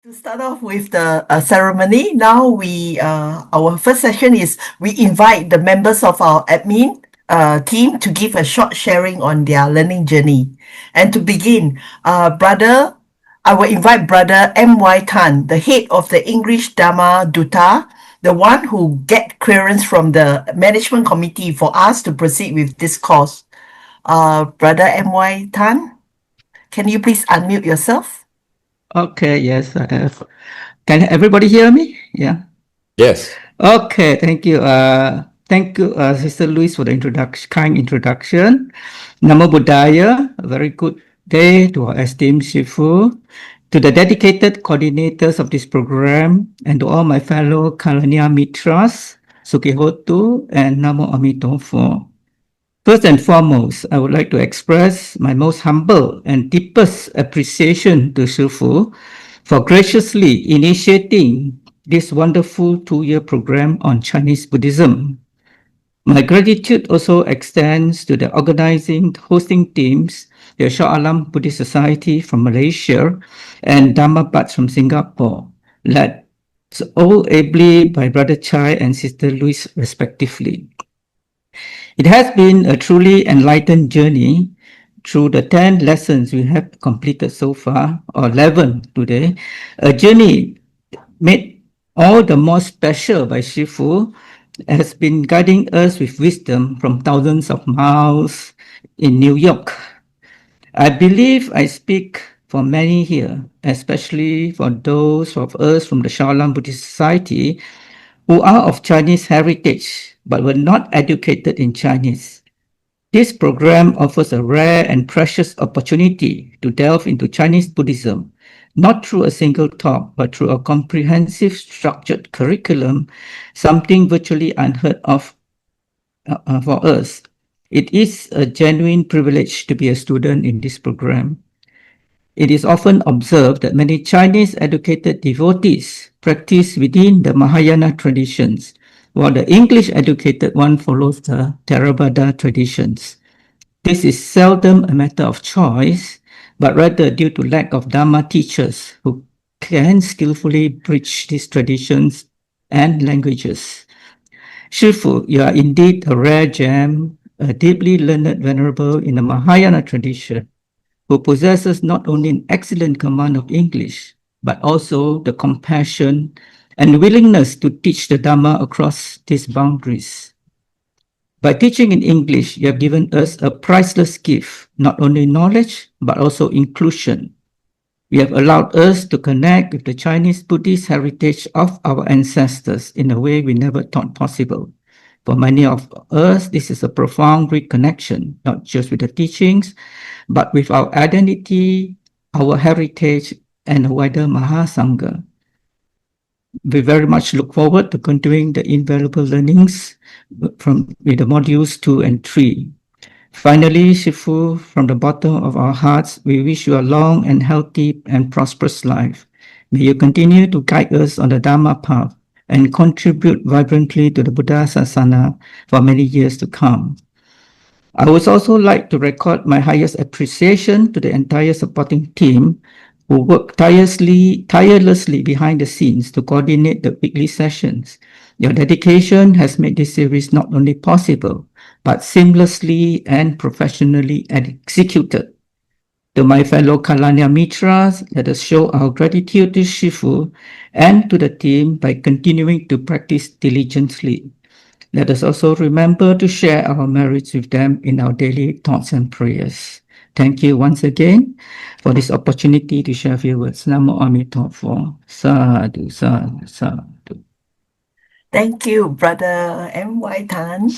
To start off with the ceremony, now our first session is we invite the members of our admin team to give a short sharing on their learning journey. And to begin, I will invite Brother M.Y. Tan, the head of the English Dharma Duta, the one who get clearance from the management committee for us to proceed with this course. Brother M.Y. Tan, can you please unmute yourself? Okay, yes, I have. Can everybody hear me? Yeah. Yes. Okay, thank you. Thank you, Sister Louise, for the kind introduction. Namo Buddhaya, a very good day to our esteemed Shifu, to the dedicated coordinators of this program, and to all my fellow Kalania Mitras, Sukihotu, and Namo Amitofo. First and foremost, I would like to express my most humble and deepest appreciation to Shifu for graciously initiating this wonderful 2-year program on Chinese Buddhism. My gratitude also extends to the hosting teams, the Shah Alam Buddhist Society from Malaysia and Dharma Bats from Singapore, led all ably by Brother Chai and Sister Louise respectively. It has been a truly enlightened journey through the 10 lessons we have completed so far, or 11 today, a journey made all the more special by Shifu, has been guiding us with wisdom from thousands of miles in New York. I believe I speak for many here, especially for those of us from the Shaolin Buddhist Society who are of Chinese heritage but were not educated in Chinese. This program offers a rare and precious opportunity to delve into Chinese Buddhism, not through a single talk, but through a comprehensive structured curriculum, something virtually unheard of for us. It is a genuine privilege to be a student in this program. It is often observed that many Chinese educated devotees practice within the Mahayana traditions, while the English educated one follows the Theravada traditions. This is seldom a matter of choice, but rather due to lack of Dharma teachers who can skillfully bridge these traditions and languages. Shifu, you are indeed a rare gem, a deeply learned venerable in the Mahayana tradition, who possesses not only an excellent command of English, but also the compassion and willingness to teach the Dhamma across these boundaries. By teaching in English, you have given us a priceless gift, not only knowledge, but also inclusion. You have allowed us to connect with the Chinese Buddhist heritage of our ancestors in a way we never thought possible. For many of us, this is a profound reconnection, not just with the teachings, but with our identity, our heritage, and a wider Mahasangha. We very much look forward to continuing the invaluable learnings with the modules 2 and 3. Finally, Shifu, from the bottom of our hearts, we wish you a long and healthy and prosperous life. May you continue to guide us on the Dharma path and contribute vibrantly to the Buddha Sasana for many years to come. I would also like to record my highest appreciation to the entire supporting team who work tirelessly behind the scenes to coordinate the weekly sessions. Your dedication has made this series not only possible, but seamlessly and professionally executed. To my fellow Kalania Mitras, let us show our gratitude to Shifu and to the team by continuing to practice diligently. Let us also remember to share our merits with them in our daily thoughts and prayers. Thank you once again for this opportunity to share a few words. Namo Amitofo. Sadhu, sadhu, sadhu. Thank you, Brother M.Y. Tan.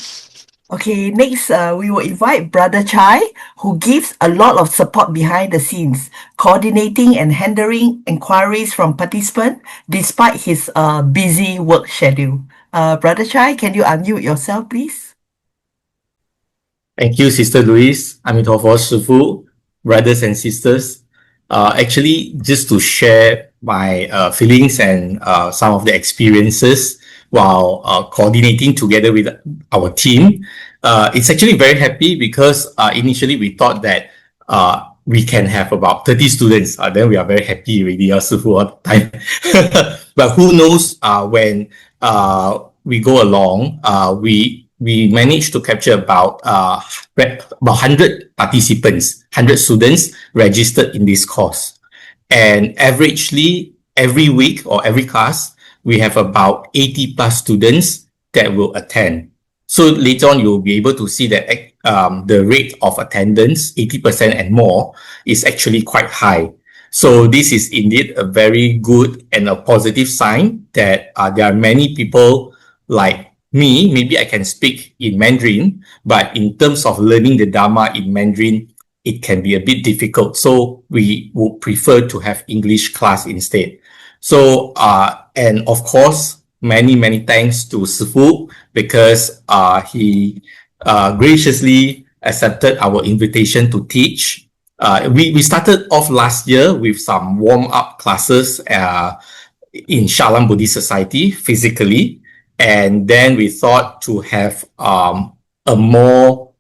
Okay, next we will invite Brother Chai, who gives a lot of support behind the scenes, coordinating and handling inquiries from participants despite his busy work schedule. Brother Chai, can you unmute yourself, please? Thank you, Sister Louise, Amitofo Shifu, brothers and sisters. Actually, just to share my feelings and some of the experiences while coordinating together with our team. It's actually very happy because initially we thought that we can have about 30 students. Then we are very happy already, Sifu, all the time. But who knows, when we go along, we managed to capture about 100 participants, 100 students registered in this course. And averagely, every week or every class, we have about 80 plus students that will attend. So later on, you'll be able to see that the rate of attendance, 80% and more, is actually quite high. So this is indeed a very good and a positive sign that there are many people like me. Maybe I can speak in Mandarin, but in terms of learning the Dharma in Mandarin, it can be a bit difficult. So we would prefer to have English class instead. So, and of course, many thanks to Sifu, because he graciously accepted our invitation to teach. We started off last year with some warm-up classes in Shalam Buddhist Society physically, and then we thought to have a more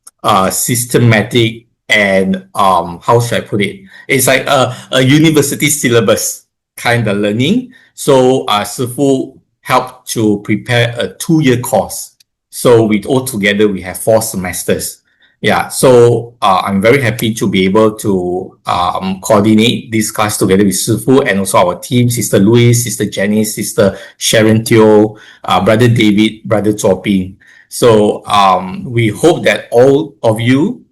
systematic and how should I put it? It's like a university syllabus kind of learning. So Sifu helped to prepare a 2-year course. So with all together, we have 4 semesters. Yeah, so I'm very happy to be able to coordinate this class together with Sifu and also our team, Sister Louise, Sister Janice, Sister Sharon Teo, Brother David, Brother Zoping. So we hope that all of you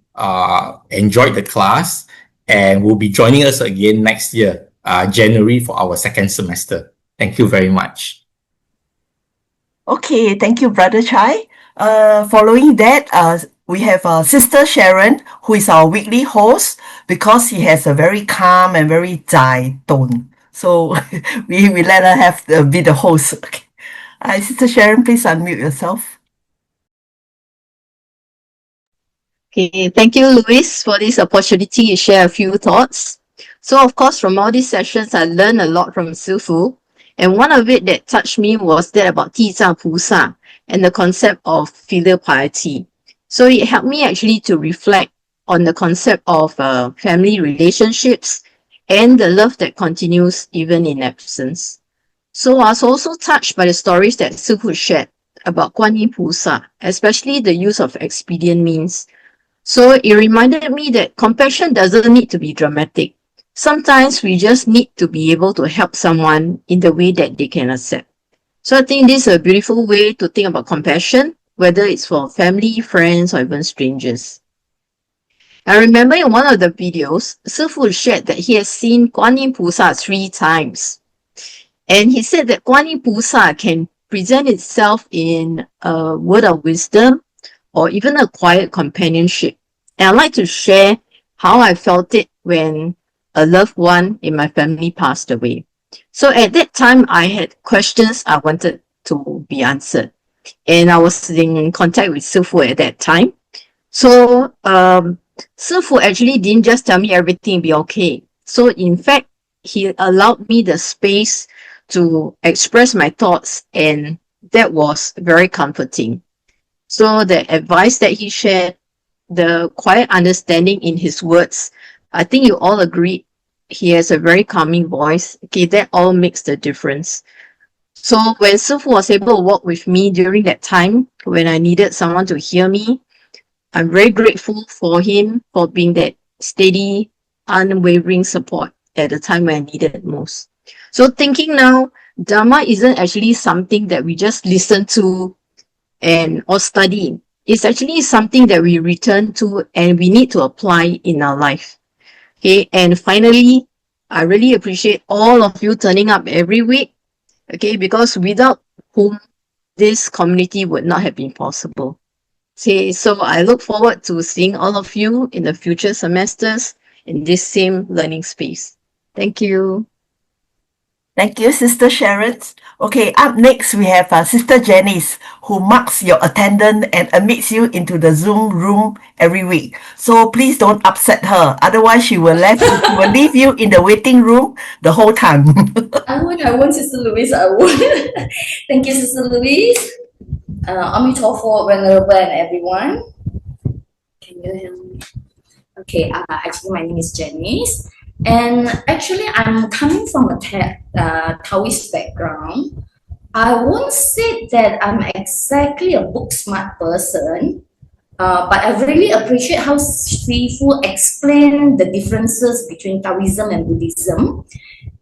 enjoyed the class and will be joining us again next year, January, for our 2nd semester. Thank you very much. Okay, thank you, Brother Chai. Following that, we have Sister Sharon, who is our weekly host, because he has a very calm and very zai tone. So we let her be the host. Okay. Sister Sharon, please unmute yourself. Okay, thank you, Louis, for this opportunity to share a few thoughts. So, of course, from all these sessions, I learned a lot from Sifu. And one of it that touched me was that about Dizang Pusa and the concept of filial piety. So it helped me actually to reflect on the concept of family relationships and the love that continues even in absence. So I was also touched by the stories that Sifu shared about Guan Yin Pusa, especially the use of expedient means. So it reminded me that compassion doesn't need to be dramatic. Sometimes we just need to be able to help someone in the way that they can accept. So I think this is a beautiful way to think about compassion, whether it's for family, friends, or even strangers. I remember in one of the videos, Sifu shared that he has seen Guan Yin Pusa 3 times. And he said that Guan Yin Pusa can present itself in a word of wisdom or even a quiet companionship. And I'd like to share how I felt it when a loved one in my family passed away. So at that time, I had questions I wanted to be answered. And I was in contact with Sifu at that time. So Sifu actually didn't just tell me everything will be okay. So in fact, he allowed me the space to express my thoughts, and that was very comforting. So the advice that he shared, the quiet understanding in his words, I think you all agree he has a very calming voice. Okay, that all makes the difference. So when Sifu was able to walk with me during that time, when I needed someone to hear me, I'm very grateful for him for being that steady, unwavering support at the time when I needed it most. So thinking now, Dharma isn't actually something that we just listen to or study. It's actually something that we return to and we need to apply in our life. Okay, and finally, I really appreciate all of you turning up every week. Okay, because without whom this community would not have been possible. Okay, so I look forward to seeing all of you in the future semesters in this same learning space. Thank you. Thank you, Sister Sharon. Okay, up next we have Sister Janice, who marks your attendance and admits you into the Zoom room every week. So please don't upset her. Otherwise, she will leave you in the waiting room the whole time. I won't, Sister Louise. I won't. Thank you, Sister Louise. Amitofo, Venerable, and everyone. Can you hear me? Actually, my name is Janice, and actually, I'm coming from a Taoist background. I won't say that I'm exactly a book smart person, but I really appreciate how Sifu explained the differences between Taoism and Buddhism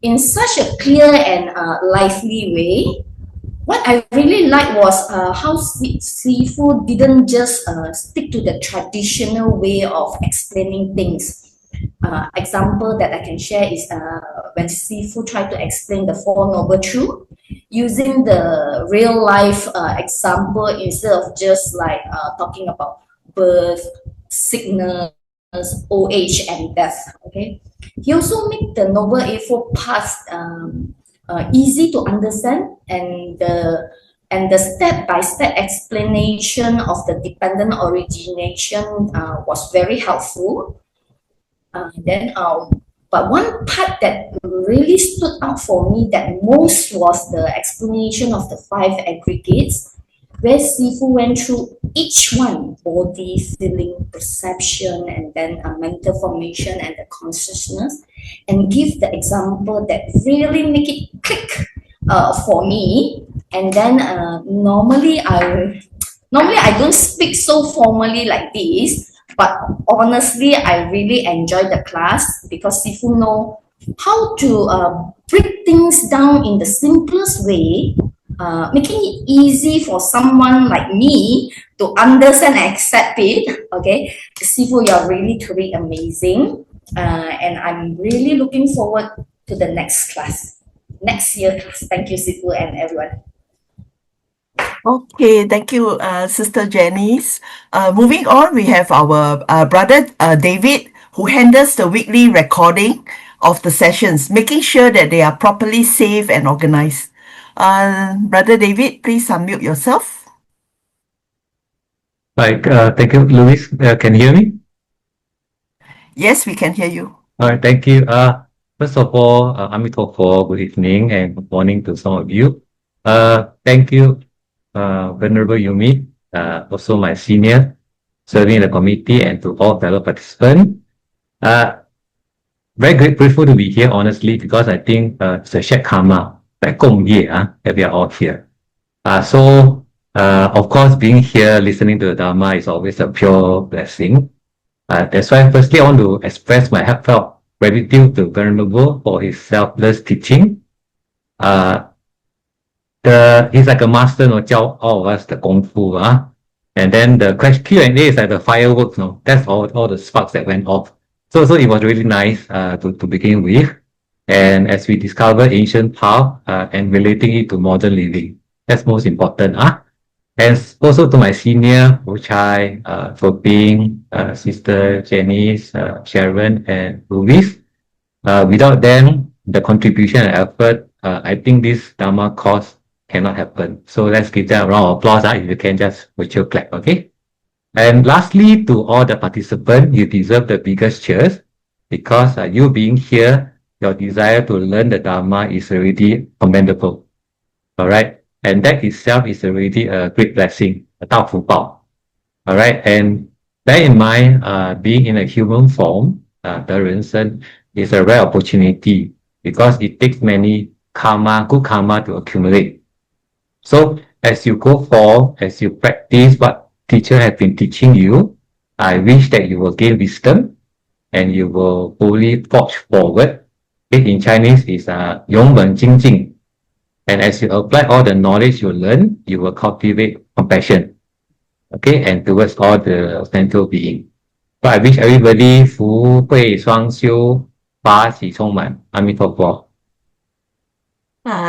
in such a clear and lively way. What I really like was how Sifu didn't just stick to the traditional way of explaining things. Example that I can share is when Sifu tried to explain the Four Noble Truths using the real life example instead of just like talking about birth, sickness, old age, and death. Okay, he also made the Noble Eightfold Path easy to understand, and the step-by-step explanation of the dependent origination was very helpful. But one part that really stood out for me that most was the explanation of the 5 aggregates, where Sifu went through each one: body, feeling, perception, and then mental formation and the consciousness, and give the example that really make it click for me. And then normally I don't speak so formally like this, but honestly, I really enjoy the class because Sifu know how to break things down in the simplest way, making it easy for someone like me to understand and accept it. Okay, Sifu, you're really truly amazing, and I'm really looking forward to the next year class. Thank you, Sifu, and everyone. Okay, thank you, Sister Janice. Moving on, we have our brother David, who handles the weekly recording of the sessions, making sure that they are properly saved and organized. Brother David, please unmute yourself. Right, thank you, Louis. Can you hear me? Yes, we can hear you. All right, thank you. First of all, Amitofo, good evening and good morning to some of you. Thank you, Venerable Yumi, also my senior, serving in the committee, and to all fellow participants. Very grateful to be here, honestly, because I think it's a shared karma, like Gong Ye, that we are all here. Of course, being here, listening to the Dharma is always a pure blessing. That's why, firstly, I want to express my heartfelt gratitude to Venerable for his selfless teaching. He's like a master,教all of us the Kung Fu. And then the Q&A is like the fireworks. That's all the sparks that went off. So it was really nice to begin with. And as we discover ancient path and relating it to modern living, that's most important. And also to my senior, Uchai, Toping, Sister Janice, Sharon, and Louis. Without them, the contribution and effort, I think this Dharma course cannot happen. So let's give them a round of applause if you can just virtual clap, okay? And lastly, to all the participants, you deserve the biggest cheers because you being here, your desire to learn the Dharma is already commendable. All right? And that itself is already a great blessing, a 大福报. All right? And bear in mind, being in a human form, the 人生 is a rare opportunity because it takes many good karma to accumulate. So as you go forward, as you practice what teacher have been teaching you, I wish that you will gain wisdom and you will fully forge forward. In Chinese is 勇猛精进. And as you apply all the knowledge you learn, you will cultivate compassion. Okay, and towards all the central being. So I wish everybody 福慧双修，法喜充满。阿弥陀佛。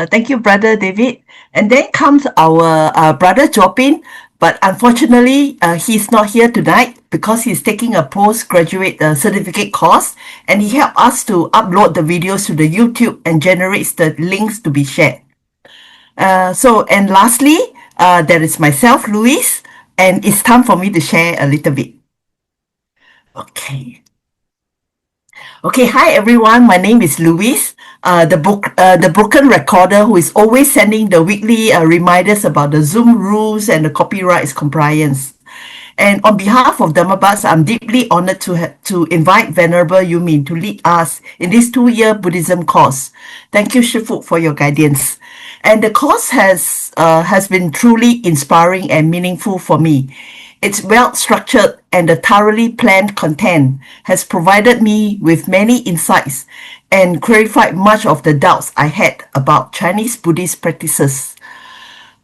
Thank you, Brother David. And then comes our Brother Jopin, but unfortunately, he's not here tonight because he's taking a postgraduate certificate course, and he helped us to upload the videos to the YouTube and generates the links to be shared. And lastly, there is myself, Louis, and it's time for me to share a little bit. Okay, hi everyone. My name is Louis, the broken recorder who is always sending the weekly reminders about the Zoom rules and the copyright compliance. And on behalf of Dhammabuds, I'm deeply honored to invite Venerable Yumin to lead us in this 2-year Buddhism course. Thank you, Shifu, for your guidance. And the course has been truly inspiring and meaningful for me. It's well structured and the thoroughly planned content has provided me with many insights and clarified much of the doubts I had about Chinese Buddhist practices.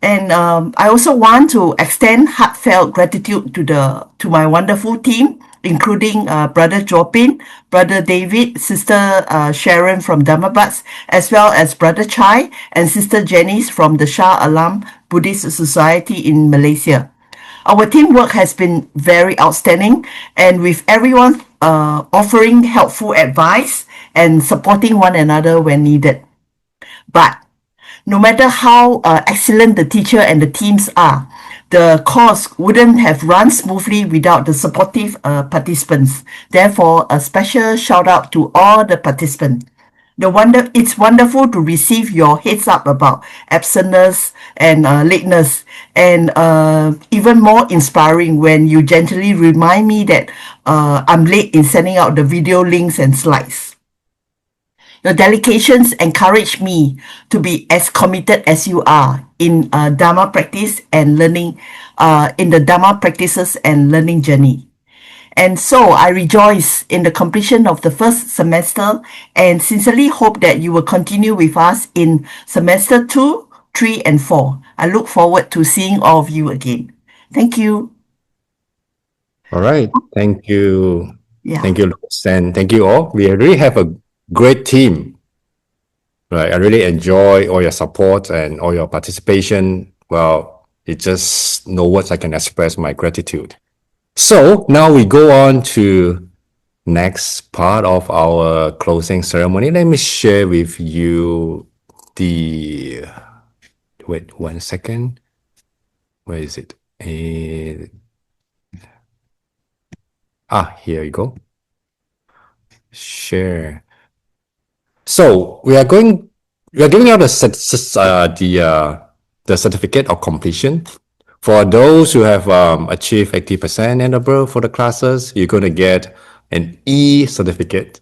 And I also want to extend heartfelt gratitude to my wonderful team, including Brother Jopin, Brother David, Sister Sharon from Dhammabuds, as well as Brother Chai and Sister Janice from the Shah Alam Buddhist Society in Malaysia. Our teamwork has been very outstanding, and with everyone offering helpful advice and supporting one another when needed. But no matter how excellent the teacher and the teams are, the course wouldn't have run smoothly without the supportive participants. Therefore, a special shout out to all the participants. It's wonderful to receive your heads up about absentness and lateness, and even more inspiring when you gently remind me that I'm late in sending out the video links and slides. Your dedications encourage me to be as committed as you are in Dharma practice and learning, in the Dharma practices and learning journey. And so I rejoice in the completion of the first semester and sincerely hope that you will continue with us in semester 2, 3, and 4. I look forward to seeing all of you again. Thank you. All right. Thank you. Yeah. Thank you, Lois, and thank you all. We really have a great team. Right. I really enjoy all your support and all your participation. Well, it's just no words I can express my gratitude. So now we go on to next part of our closing ceremony. Let me share with you the, wait 1 second. Where is it? Here you go. Share. So we are giving out the certificate of completion. For those who have achieved 80% and above for the classes, you're going to get an e-certificate.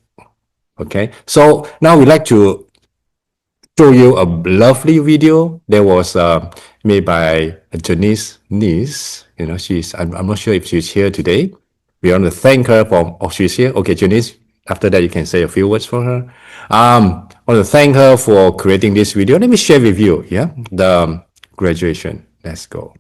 Okay, so now we'd like to show you a lovely video that was made by Janice's niece. You know, I'm not sure if she's here today. We want to thank her for, she's here. Okay, Janice, after that you can say a few words for her. I want to thank her for creating this video. Let me share with you, the graduation. Let's go.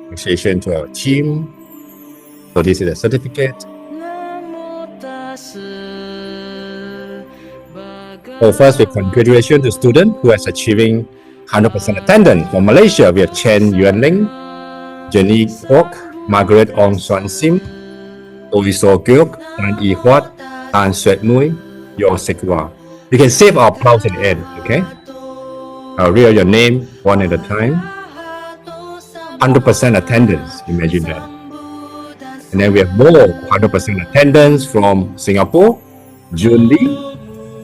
Appreciation to our team. So this is a certificate. So first, we congratulate the student who is achieving 100% attendance. From Malaysia, we have Chen Yuan Ling, Jenny Kwok, Margaret Ong Swan Sim, Oviso Gyok, Tan Yi Huat, Tan Suet Nui, Yo Sekwa. You can save our applause at the end, okay? I'll read out your name one at a time. 100% attendance, imagine that. And then we have more 100% attendance from Singapore, Jun Lee,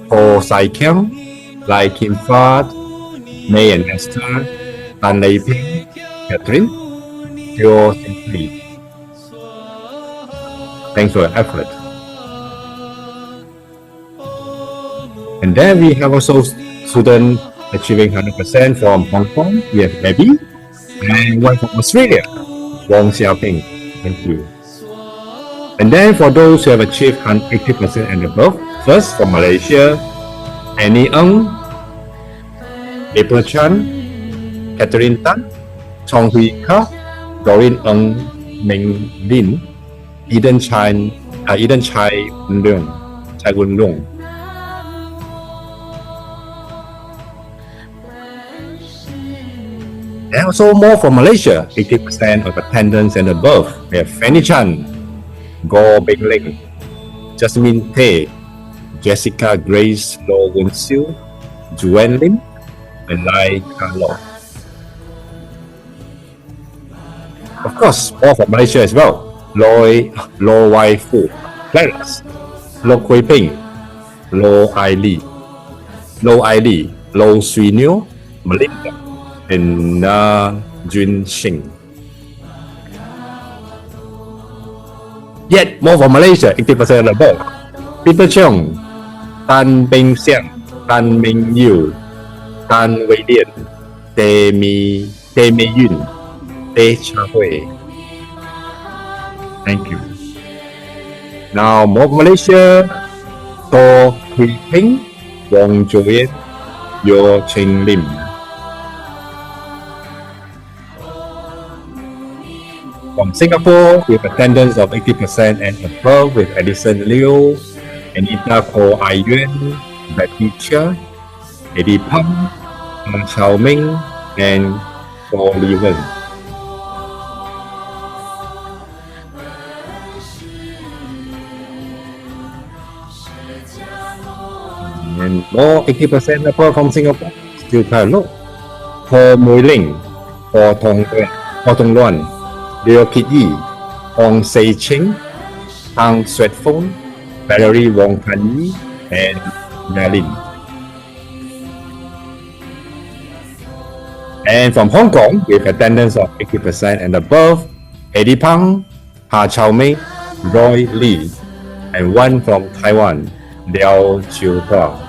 Ho Sai Kiang, Lai Kim Fat, May and Esther, Tan Lei Ping, Catherine, Teo Sin Lee. Thanks for your effort. And then we have also students achieving 100% from Hong Kong. We have Abby, and one from Australia, Wong Xiaoping. Thank you. And then for those who have achieved 80% and above, first from Malaysia, Annie Ng, April Chan, Catherine Tan, Chong Hui Ka, Doreen Ng Ming Lin, Eden Chai Leung. And also more from Malaysia, 80% of attendance and above. We have Fanny Chan, Goh Beng Leng, Jasmine Tay, Jessica Grace Lo Wen Siu, Juan Lim, and Lai Ka-Lo. Of course, more from Malaysia as well. Lo Wai Fu, Clarence, Lo Kui Ping, Lo Ai Li, Low ID, Low Swinyo, Malaysia, and Na Jun Singh. Yet more for Malaysia, 80% and above. Peter Cheong, Tan Beng Siang, Tan Ming Yu, Tan Wei Lian, Teh Mei Yun, Teh Cha Hui. Thank you. Now more for Malaysia, To Hui Ping, Wong Joyen, Yo Cheng Lim. From Singapore, with attendance of 80% and above, with Edison Liu, Anita Ko Ai Yuan, Betty Chia, Eddie Pang, Chao Ming, and Ko Li Wen. And more 80% above from Singapore, still quite low. Ho Mui Ling, Ho Tong Luan, Liu Kit Yi, Hong Sei Ching, Tang Suet Phong, Valerie Wong Kan Yi, and Nalin. And from Hong Kong, with attendance of 80% and above, Eddie Pang, Ha Chao Mei, Roy Lee, and one from Taiwan, Liao Chiu Hua.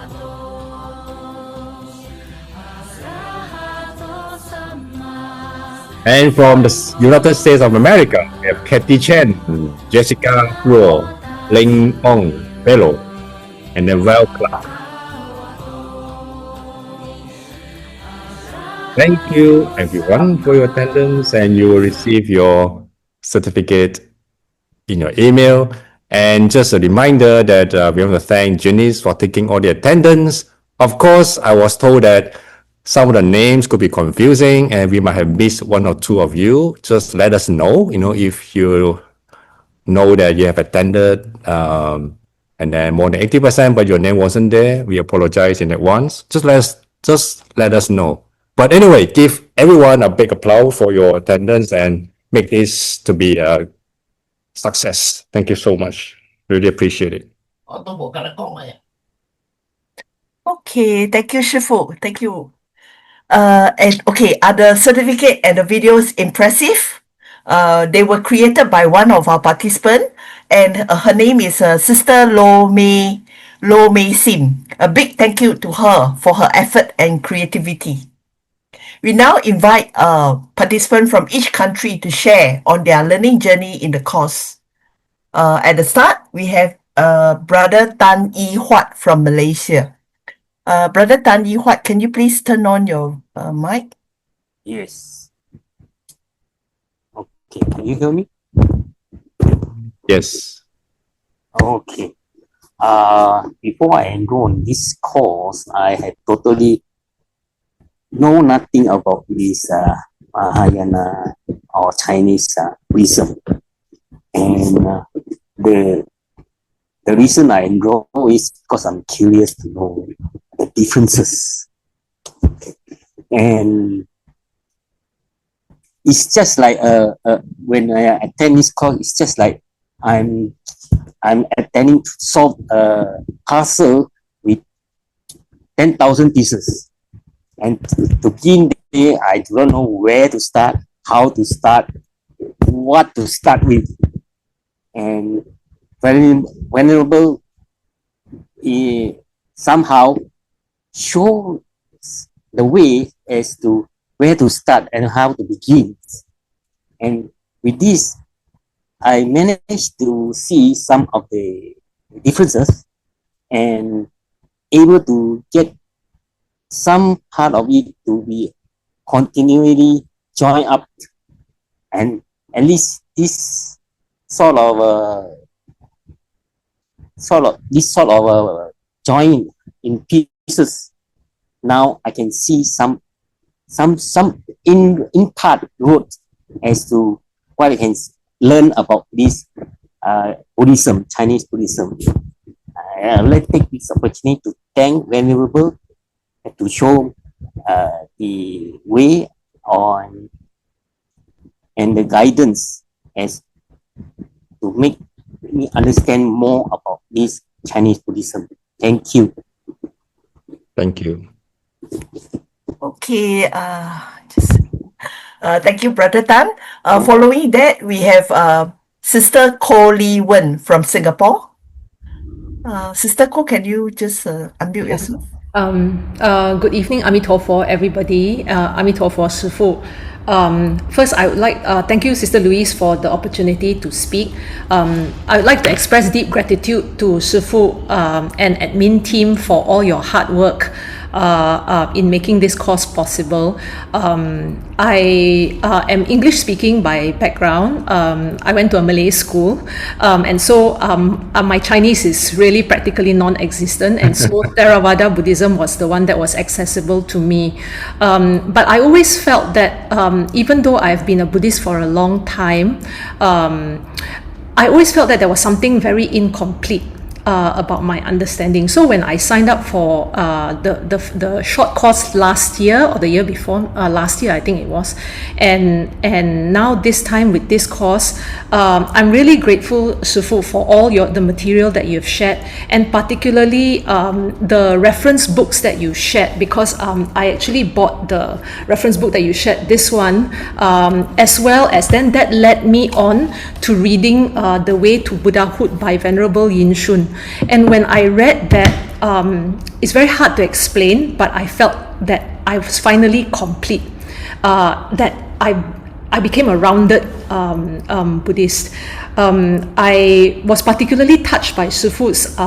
And from the United States of America, we have Kathy Chen, Jessica Luo, Ling Ong Fellow, and then Val Clark. Thank you everyone for your attendance, and you will receive your certificate in your email. And just a reminder that we want to thank Janice for taking all the attendance. Of course, I was told that some of the names could be confusing and we might have missed one or two of you. Just let us know, if you know that you have attended and then more than 80%, but your name wasn't there. We apologize in advance. Just let us know. But anyway, give everyone a big applause for your attendance and make this to be a success. Thank you so much. Really appreciate it. Okay, thank you, Shifu. Thank you. And okay, are the certificate and the videos impressive? They were created by one of our participants, and her name is Sister Lo Mei Sim. A big thank you to her for her effort and creativity. We now invite participants from each country to share on their learning journey in the course. At the start, we have Brother Tan Yi Huat from Malaysia. Brother Tan Yi Huat, can you please turn on your mic? Yes. Okay, can you hear me? Yes. Okay. Before I enroll in this course, I had totally know nothing about this Mahayana or Chinese Buddhism. And the reason I enroll is because I'm curious to know the differences. And it's just like when I attend this course, it's just like I'm attending to solve a puzzle with 10,000 pieces. And to begin the day, I don't know where to start, how to start, what to start with. And Venerable somehow show the way as to where to start and how to begin. And with this, I managed to see some of the differences and able to get some part of it to be continually join up, and at least this sort of join in pieces. Now I can see some in part road as to what I can learn about this Buddhism, Chinese Buddhism. Let's take this opportunity to thank Venerable to show the way on and the guidance as to make me understand more about this Chinese Buddhism. Thank you. Thank you. Okay, thank you, Brother Tan. Following that, we have Sister Ko Lee Wen from Singapore. Sister Ko, can you just unmute yourself? Good evening, Amitofo, everybody. Amitofo, Shifu. First, I would like thank you, Sister Louise, for the opportunity to speak. I would like to express deep gratitude to Shifu and admin team for all your hard work in making this course possible. I am English speaking by background. I went to a Malay school, and so my Chinese is really practically non-existent, and so Theravada Buddhism was the one that was accessible to me. But I always felt that even though I've been a Buddhist for a long time, I always felt that there was something very incomplete about my understanding. So when I signed up for the short course last year or the year before, last year I think it was, and now this time with this course, I'm really grateful, Shifu, for all the material that you've shared, and particularly the reference books that you shared, because I actually bought the reference book that you shared, this one, as well as then that led me on to reading The Way to Buddhahood by Venerable Yin Shun. And when I read that, it's very hard to explain, but I felt that I was finally complete, that I became a rounded Buddhist. I was particularly touched by Shifu's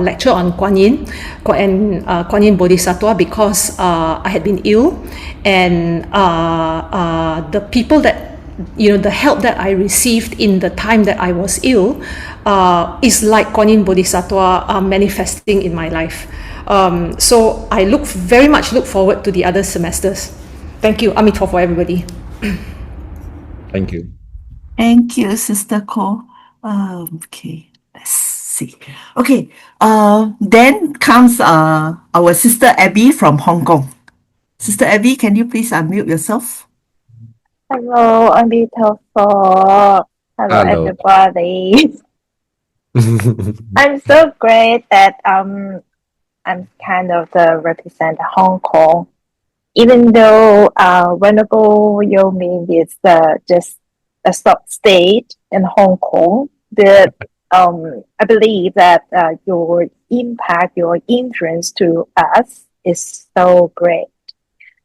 lecture on Kuan Yin and Kuan Yin Bodhisattva, because I had been ill, and the people that, the help that I received in the time that I was ill is like Kuan Yin Bodhisattva manifesting in my life. So I very much look forward to the other semesters. Thank you, Amitofo, for everybody. Thank you. Thank you, Sister Ko. Okay, let's see. Okay, then comes our Sister Abby from Hong Kong. Sister Abby, can you please unmute yourself? Hello, I'm beautiful. Hello, everybody. I'm so great that I'm kind of the represent Hong Kong, even though Venerable Yomi is just a stop state in Hong Kong. But I believe that your impact, your influence to us is so great.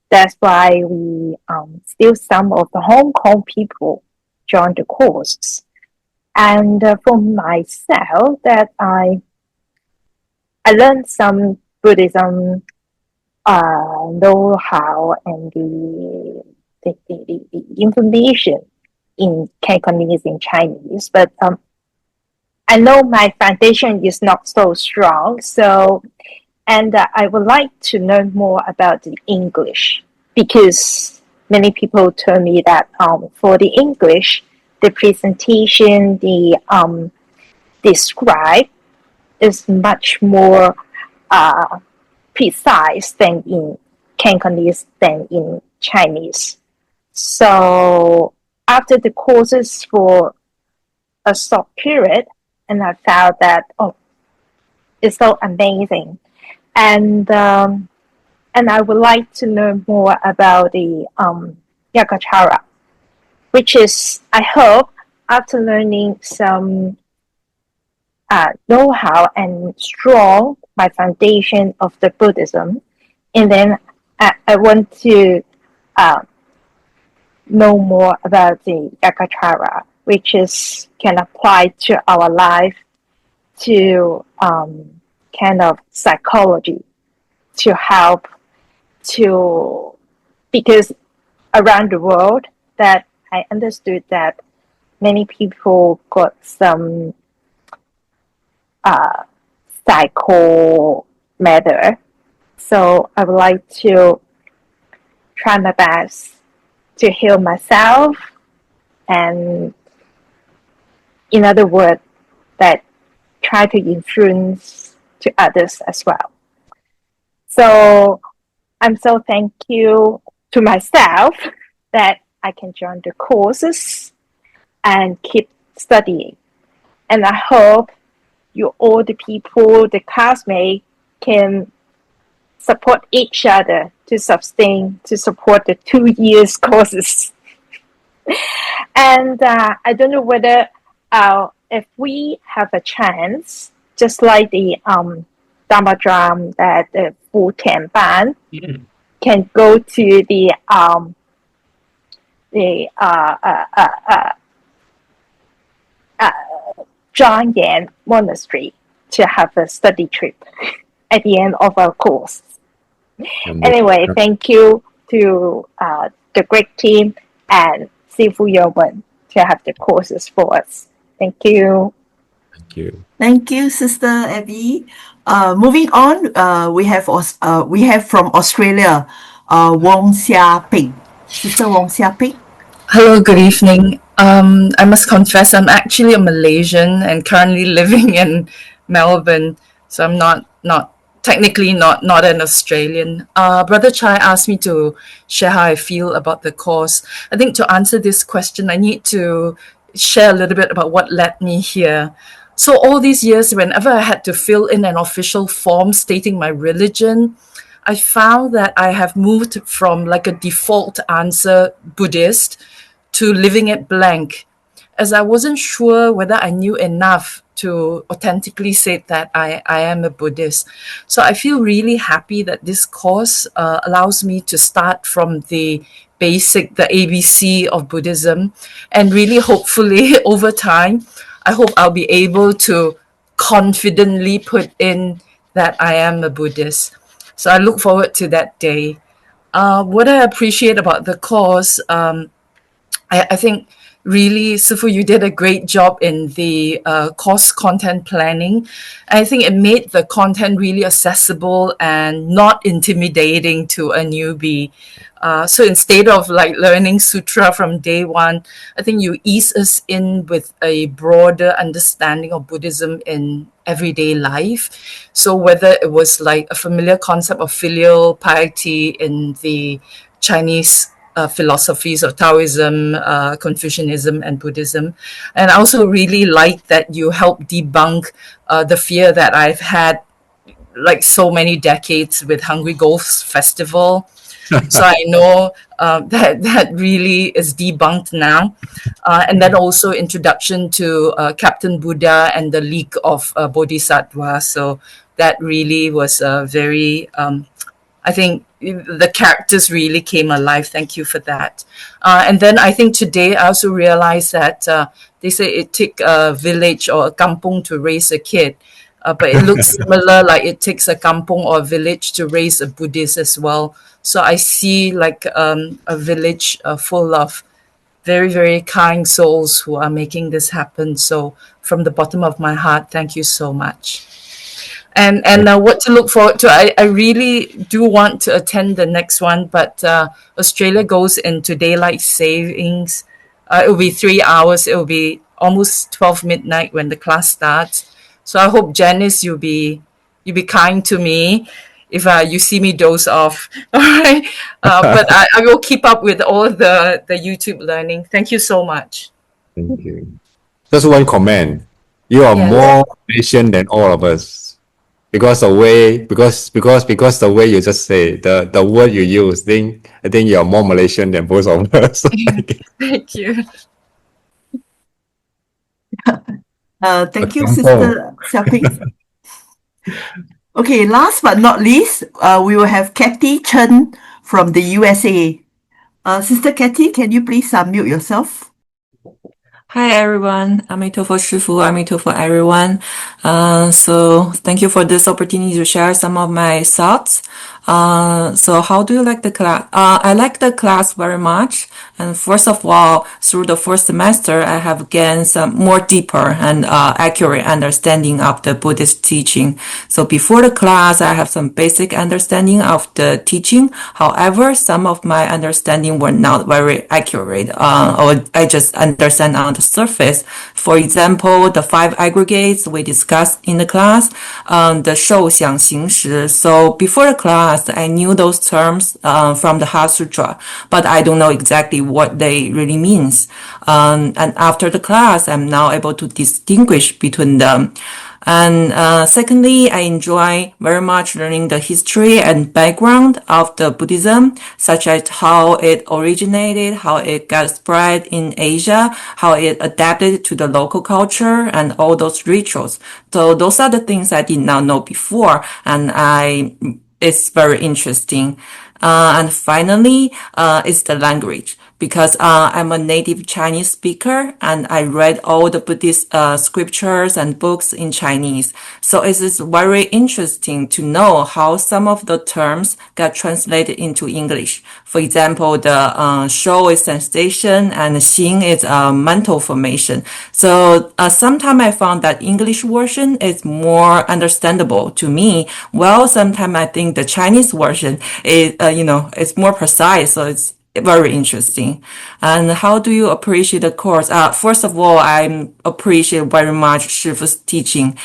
That's why we still some of the Hong Kong people join the course. And for myself, that I learned some Buddhism know-how and the information in Cantonese and Chinese, but I know my foundation is not so strong. So, and I would like to learn more about the English, because many people tell me that for the English, the presentation, the scribe is much more precise than in Cantonese than in Chinese. So after the courses for a short period, and I found that it's so amazing. And I would like to learn more about the Yogacara, which is, I hope, after learning some know-how and strong my foundation of the Buddhism, and then I want to know more about the Yogacara, which is can apply to our life, to kind of psychology, to help to, because around the world that I understood that many people got some psycho matter. So I would like to try my best to heal myself, and in other words, that try to influence to others as well. So I'm so thank you to myself that I can join the courses and keep studying. And I hope you all the people, the classmates, can support each other to support the 2 years courses. And I don't know whether if we have a chance, just like the Dharma Drum, that the Fu Tian Ban can go to the Zhang Yan Monastery to have a study trip at the end of our course. Anyway, thank you to the great team and Sifu Yowen to have the courses for us. Thank you. Thank you. Thank you, Sister Abby. Moving on, we have from Australia, Wong Xia Ping. Sister Wong Xia Ping. Hello, good evening. I must confess I'm actually a Malaysian and currently living in Melbourne, so I'm not technically not an Australian. Brother Chai asked me to share how I feel about the course. I think to answer this question, I need to share a little bit about what led me here. So all these years, whenever I had to fill in an official form stating my religion, I found that I have moved from like a default answer Buddhist to leaving it blank, as I wasn't sure whether I knew enough to authentically say that I am a Buddhist. So I feel really happy that this course allows me to start from the basic, the ABC of Buddhism, and really hopefully over time, I hope I'll be able to confidently put in that I am a Buddhist. So I look forward to that day. What I appreciate about the course, I think really, Sifu, you did a great job in the course content planning. I think it made the content really accessible and not intimidating to a newbie. So instead of like learning sutra from day one, I think you ease us in with a broader understanding of Buddhism in everyday life. So whether it was like a familiar concept of filial piety in the Chinese philosophies of Taoism, Confucianism, and Buddhism. And I also really like that you help debunk the fear that I've had like so many decades with Hungry Ghost Festival. So I know that really is debunked now. And then also introduction to Captain Buddha and the League of Bodhisattva. So that really was very, I think the characters really came alive. Thank you for that. And then I think today I also realized that they say it takes a village or a kampung to raise a kid. But it looks similar, like it takes a kampung or a village to raise a Buddhist as well. So I see like a village full of very, very kind souls who are making this happen. So from the bottom of my heart, thank you so much. And what to look forward to, I really do want to attend the next one, but Australia goes into daylight savings. It will be 3 hours. It will be almost 12 midnight when the class starts. So I hope, Janice, you'll be kind to me if you see me doze off. All right. But I will keep up with all the YouTube learning. Thank you so much. Thank you. Just one comment. You are more patient than all of us. Because the way you just say the word you use, I think you are more Malaysian than both of us. Thank you. Thank you, Sister Xiaoping. Okay, last but not least, we will have Kathy Chen from the USA. Sister Kathy, can you please unmute yourself? Hi everyone, Amitabha Shifu, Amitabha everyone. So thank you for this opportunity to share some of my thoughts. So how do you like the class? I like the class very much. And first of all, through the first semester, I have gained some more deeper and accurate understanding of the Buddhist teaching. So before the class, I have some basic understanding of the teaching. However, some of my understanding were not very accurate, or I just understand on the surface. For example, the 5 aggregates we discussed in the class, the 受想行识. So before the class, I knew those terms from the Heart Sutra, but I don't know exactly what they really means. And after the class, I'm now able to distinguish between them. And secondly, I enjoy very much learning the history and background of the Buddhism, such as how it originated, how it got spread in Asia, how it adapted to the local culture, and all those rituals. So those are the things I did not know before, and it's very interesting. And finally, it's the language, because I'm a native Chinese speaker and I read all the Buddhist scriptures and books in Chinese. So it is very interesting to know how some of the terms got translated into English. For example, the shou is sensation and xing is mental formation. So sometimes I found that English version is more understandable to me. Well, sometimes I think the Chinese version is, it's more precise. So it's very interesting. And how do you appreciate the course? First of all, I appreciate very much Shifu's teaching.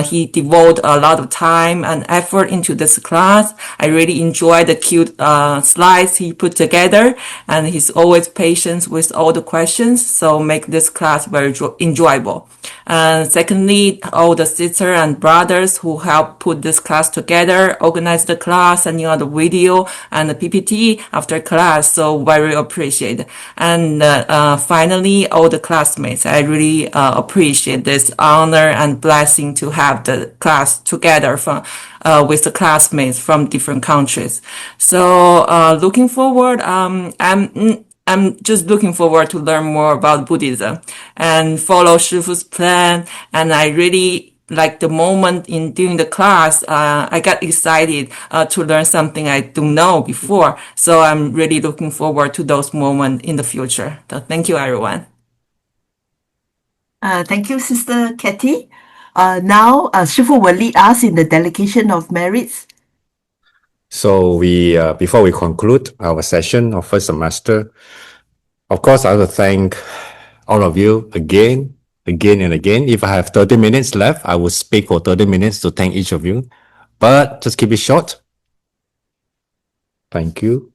He devoted a lot of time and effort into this class. I really enjoy the cute slides he put together, and he's always patient with all the questions, so make this class very enjoyable. And secondly, all the sisters and brothers who helped put this class together, organize the class, and the video and the PPT after class. So very appreciate. And finally, all the classmates. I really appreciate this honor and blessing to have the class together with the classmates from different countries. So looking forward, I'm just looking forward to learn more about Buddhism and follow Shifu's plan. And I really like the moment during the class, I got excited to learn something I don't know before. So I'm really looking forward to those moments in the future. So thank you, everyone. Thank you, Sister Katie. Now, Shifu will lead us in the delegation of merits. So before we conclude our session of first semester, of course, I will thank all of you again and again. If I have 30 minutes left, I will speak for 30 minutes to thank each of you. But just keep it short. Thank you.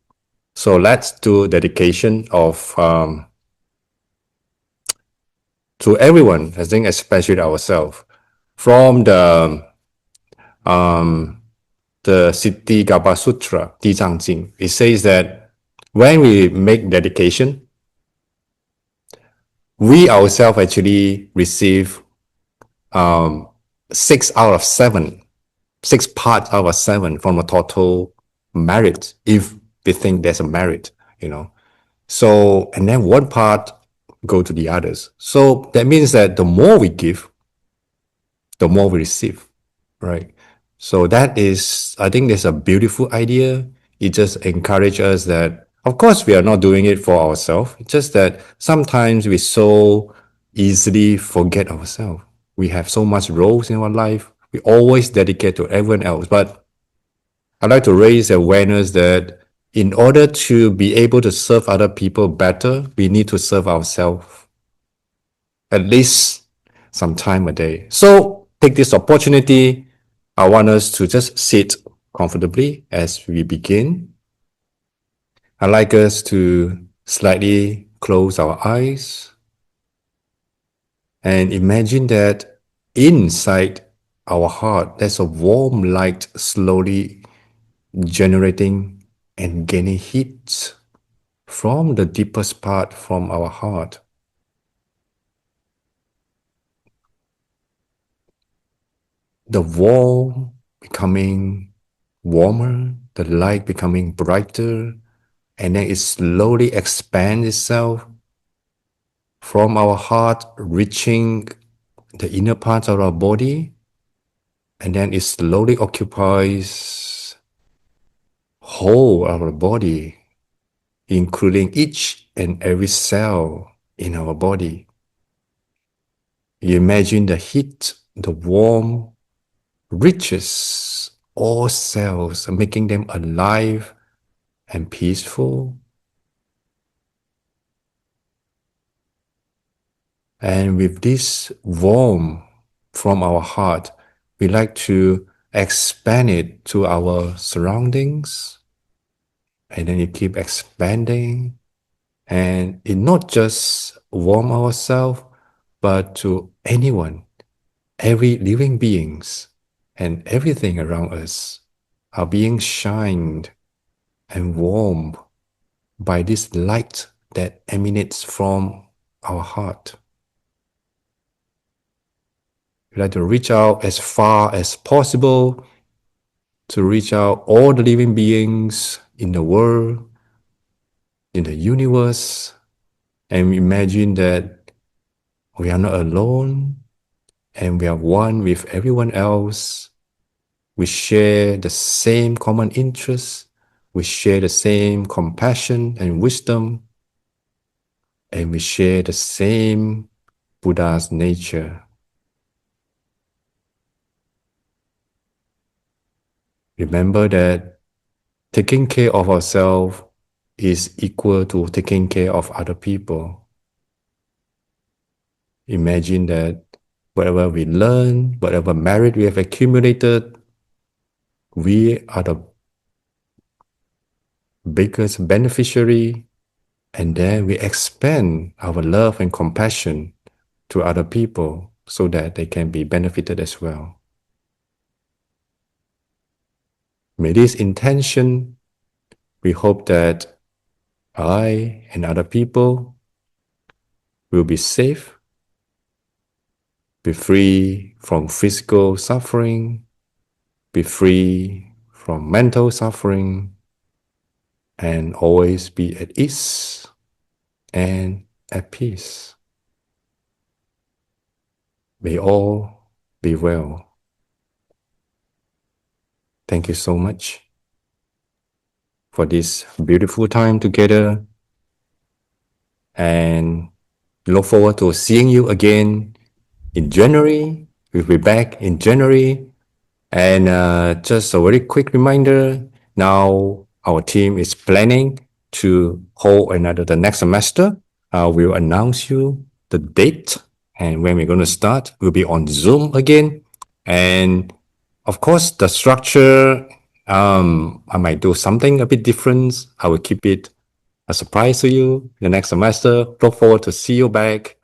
So let's do dedication of to everyone, I think especially ourselves. From the Ksitigarbha Sutra, Di Zhang Jing, it says that when we make dedication, we ourselves actually receive 6 out of 7, 6 parts out of 7 from a total merit, if we think there's a merit, So, and then 1 part go to the others. So that means that the more we give, the more we receive, right? So that is, I think there's a beautiful idea. It just encourages us that, of course, we are not doing it for ourselves. It's just that sometimes we so easily forget ourselves. We have so much roles in our life. We always dedicate to everyone else. But I'd like to raise awareness that in order to be able to serve other people better, we need to serve ourselves at least some time a day. So take this opportunity. I want us to just sit comfortably as we begin. I'd like us to slightly close our eyes and imagine that inside our heart, there's a warm light slowly generating and gaining heat from the deepest part from our heart. The warm becoming warmer, the light becoming brighter, and then it slowly expands itself from our heart, reaching the inner parts of our body, and then it slowly occupies whole of our body, including each and every cell in our body. You imagine the heat, the warmth reaches all cells, making them alive and peaceful. And with this warmth from our heart, we like to expand it to our surroundings. And then you keep expanding. And it not just warm ourselves, but to anyone every living beings and everything around us are being shined and warmed by this light that emanates from our heart. We like to reach out as far as possible to reach out all the living beings in the world, in the universe, and imagine that we are not alone and we are one with everyone else. We share the same common interests. We share the same compassion and wisdom. And we share the same Buddha's nature. Remember that taking care of ourselves is equal to taking care of other people. Imagine that whatever we learn, whatever merit we have accumulated, we are the biggest beneficiary, and then we expand our love and compassion to other people so that they can be benefited as well. With this intention, we hope that I and other people will be safe, be free from physical suffering, be free from mental suffering, and always be at ease and at peace. May all be well. Thank you so much for this beautiful time together, and look forward to seeing you again in January. We'll be back in January. And just a very quick reminder, now our team is planning to hold the next semester. We'll announce you the date and when we're going to start. We'll be on Zoom again. And of course, the structure, I might do something a bit different. I will keep it a surprise to you the next semester. Look forward to see you back.